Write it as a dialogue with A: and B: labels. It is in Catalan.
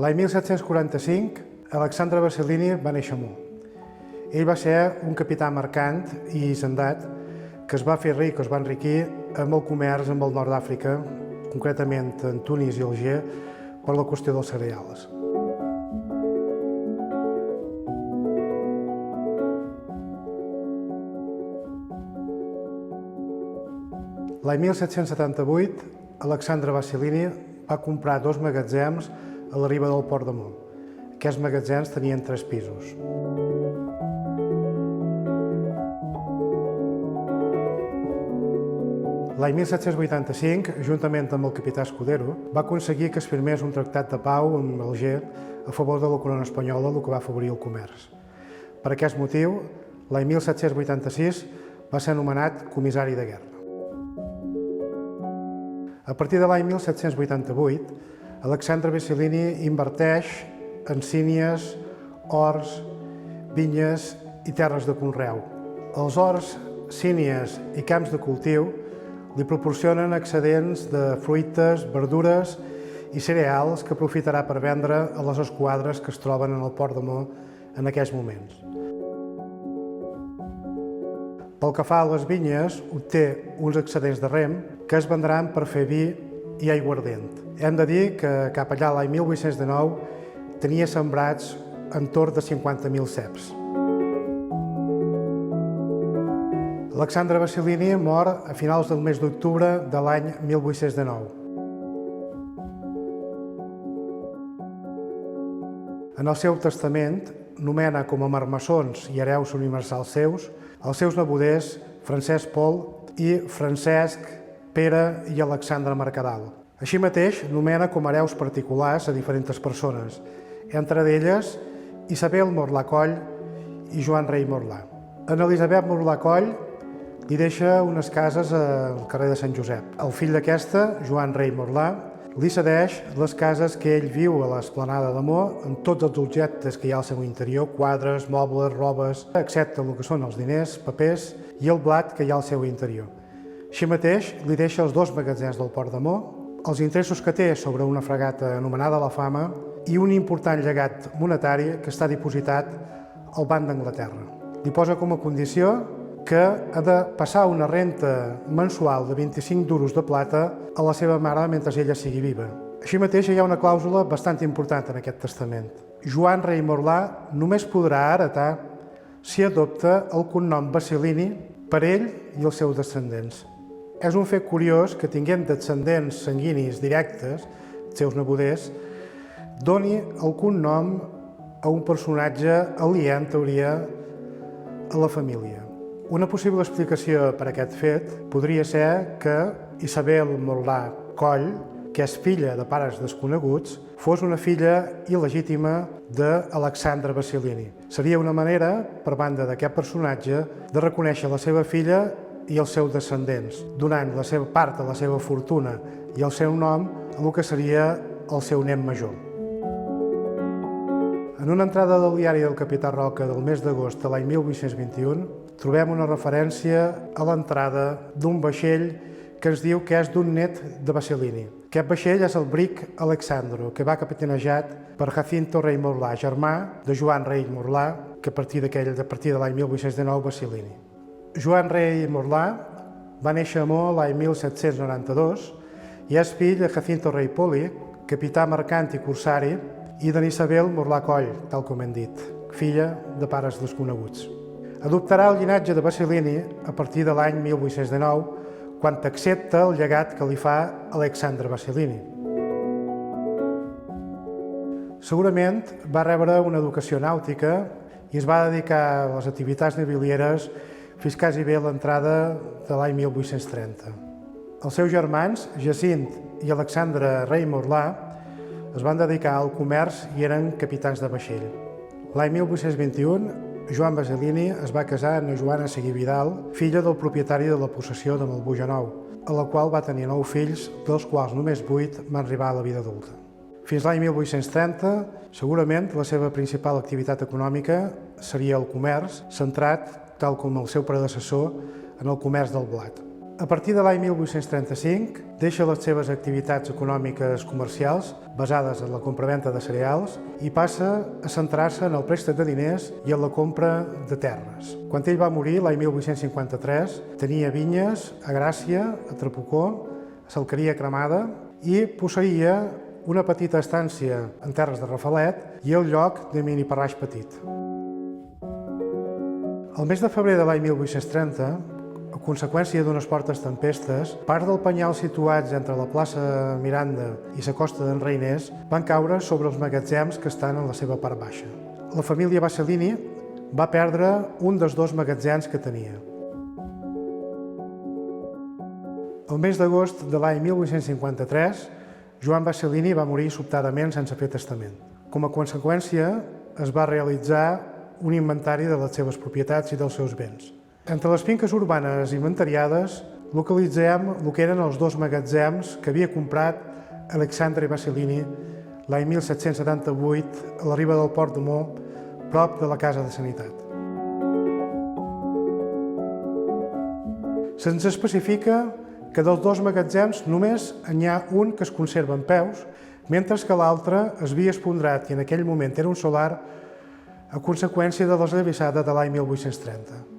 A: L'any 1745, Alexandre Vassilini va néixer a Mur. Ell va ser un capità mercant i hisendat que es va fer ric, es va enriquir amb el comerç amb el nord d'Àfrica, concretament en Tunis i Alger, per la qüestió dels cereals. L'any 1778, Alexandre Vassilini va comprar 2 magatzems a la riba del Port de Mur. Aquests magatzems tenien 3 pisos. L'any 1785, juntament amb el capità Escudero, va aconseguir que es firmés un tractat de pau amb Alger a favor de la corona espanyola, el que va afavorir el comerç. Per aquest motiu, l'any 1786 va ser anomenat comissari de guerra. A partir de l'any 1788, Alexandre Vassilini inverteix en sínies, horts, vinyes i terres de conreu. Els horts, sínies i camps de cultiu li proporcionen excedents de fruites, verdures i cereals que aprofitarà per vendre a les esquadres que es troben en el Port de Mur en aquells moments. Pel que fa a les vinyes, obté uns excedents de rem que es vendran per fer vi i aiguardent. Hem de dir que cap allà l'any 1819 tenia sembrats entorn de 50.000 ceps. Alexandre Vassilini mor a finals del mes d'octubre de l'any 1819. En el seu testament nomena com a marmessons i hereus universals seus els seus neboders Francesc Pol i Francesc, Pere i Alexandre Mercadal. Així mateix, nomena com a hereus particulars a diferents persones, entre elles Isabel Morlà Coll i Joan Rei Morlà. En Elisabet Morlà Coll li deixa unes cases al carrer de Sant Josep. El fill d'aquesta, Joan Rei Morlà, li cedeix les cases que ell viu a l'esplanada de Mur amb tots els objectes que hi ha al seu interior, quadres, mobles, robes, excepte el que són els diners, papers i el blat que hi ha al seu interior. Així mateix, li deixa els 2 magatzems del Port de Mur, els interessos que té sobre una fragata anomenada La Fama i un important llegat monetari que està dipositat al Banc d'Anglaterra. Li posa com a condició que ha de passar una renta mensual de 25 duros de plata a la seva mare mentre ella sigui viva. Així mateix hi ha una clàusula bastant important en aquest testament. Joan Rei Morlà només podrà heretar si adopta el cognom Vassilini per ell i els seus descendents. És un fet curiós que tinguent descendents sanguinis directes, els seus neboders, doni el cognom a un personatge aliè, en teoria, a la família. Una possible explicació per a aquest fet podria ser que Isabel Morlà Coll, que és filla de pares desconeguts, fos una filla il·legítima d'Alexandre Vassilini. Seria una manera, per banda d'aquest personatge, de reconèixer la seva filla i els seus descendents, donant la seva part de la seva fortuna i el seu nom a el que seria el seu net major. En una entrada del diari del Capità Roca del mes d'agost de l'any 1821 trobem una referència a l'entrada d'un vaixell que ens diu que és d'un net de Vassilini. Aquest vaixell és el Brick Alexandro, que va capitanejat per Jacinto Rei Morlà, germà de Joan Rei Morlà, que a partir de l'any 1819 Vassilini. Joan Rei Morlà va néixer a Mur l'any 1792 i és fill de Jacinto Rei Poli, capità mercant i corsari, i d'Isabel Morlà Coll, tal com hem dit, filla de pares desconeguts. Adoptarà el llinatge de Vassilini a partir de l'any 1819, quan accepta el llegat que li fa Alexandre Vassilini. Segurament va rebre una educació nàutica i es va dedicar a les activitats navilieres fins quasi bé a l'entrada de l'any 1830. Els seus germans, Jacint i Alexandre Rei Morlà, es van dedicar al comerç i eren capitans de vaixell. L'any 1821, Joan Vassilini es va casar amb Joana Seguí Vidal, filla del propietari de la possessió de Malbujanou, a la qual va tenir 9 fills, dels quals només 8 van arribar a la vida adulta. Fins l'any 1830, segurament la seva principal activitat econòmica seria el comerç, centrat, tal com el seu predecessor, en el comerç del blat. A partir de l'any 1835 deixa les seves activitats econòmiques comercials basades en la compraventa de cereals i passa a centrar-se en el préstec de diners i en la compra de terres. Quan ell va morir, l'any 1853, tenia vinyes a Gràcia, a Trapucó, a s'Alqueria Cremada i posseïa una petita estància en terres de Rafalet i el lloc de Miniparraix Petit. El mes de febrer de l'any 1830, a conseqüència d'unes fortes tempestes, part del penyal situats entre la plaça Miranda i la costa d'en Reiners van caure sobre els magatzems que estan en la seva part baixa. La família Bassellini va perdre un dels dos magatzems que tenia. El mes d'agost de l'any 1853, Joan Bassellini va morir sobtadament sense fer testament. Com a conseqüència, es va realitzar un inventari de les seves propietats i dels seus béns. Entre les finques urbanes inventariades localitzem el que eren els dos magatzems que havia comprat Alexandre Bassellini l'any 1778 a la riba del Port de Mo, prop de la Casa de Sanitat. Se'ns especifica que dels dos magatzems només n'hi ha un que es conserva en peus, mentre que l'altre es havia esfondrat i en aquell moment era un solar a conseqüència de l'esllavissada de l'any 1830.